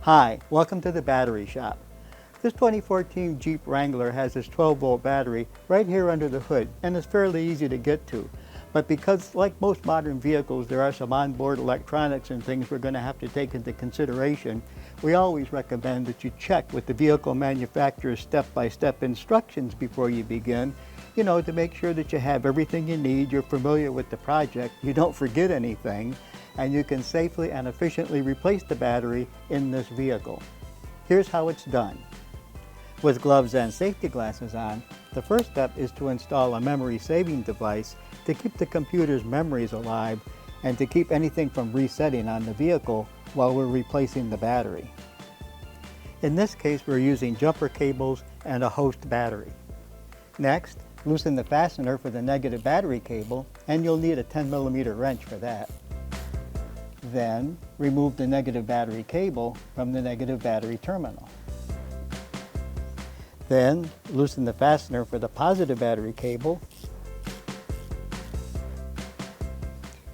Hi, welcome to the battery shop. This 2014 Jeep Wrangler has this 12-volt battery right here under the hood, and it's fairly easy to get to. But because, like most modern vehicles, there are some onboard electronics and things we're going to have to take into consideration, we always recommend that you check with the vehicle manufacturer's step-by-step instructions before you begin, to make sure that you have everything you need, you're familiar with the project, you don't forget anything, and you can safely and efficiently replace the battery in this vehicle. Here's how it's done. With gloves and safety glasses on, the first step is to install a memory saving device to keep the computer's memories alive and to keep anything from resetting on the vehicle while we're replacing the battery. In this case, we're using jumper cables and a host battery. Next, loosen the fastener for the negative battery cable, and you'll need a 10mm wrench for that. Then, remove the negative battery cable from the negative battery terminal. Then, loosen the fastener for the positive battery cable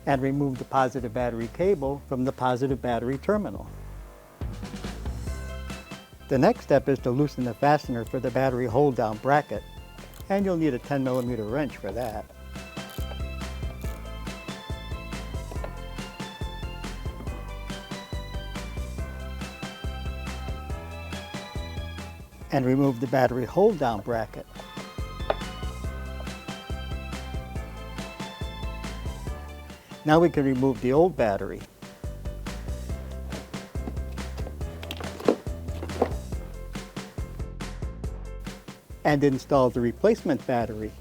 and remove the positive battery cable from the positive battery terminal. The next step is to loosen the fastener for the battery hold-down bracket, and you'll need a 10mm wrench for that. And remove the battery hold-down bracket. Now we can remove the old battery. And install the replacement battery.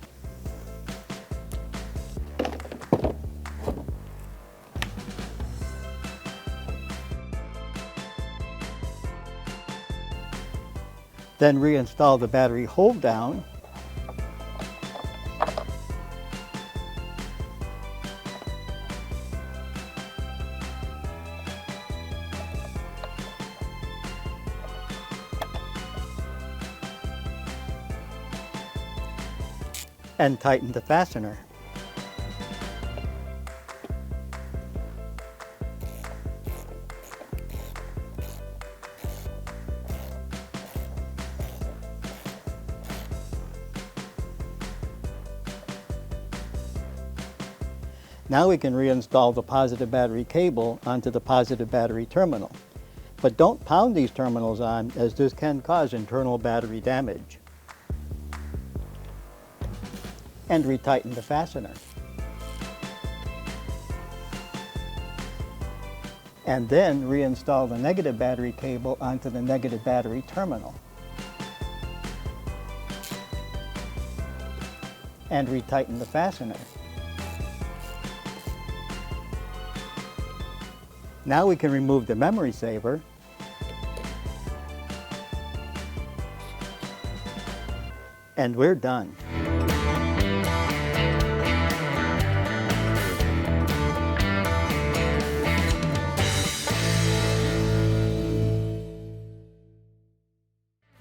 Then reinstall the battery hold down. And tighten the fastener. Now we can reinstall the positive battery cable onto the positive battery terminal. But don't pound these terminals on, as this can cause internal battery damage. And retighten the fastener. And then reinstall the negative battery cable onto the negative battery terminal. And retighten the fastener. Now we can remove the memory saver and we're done.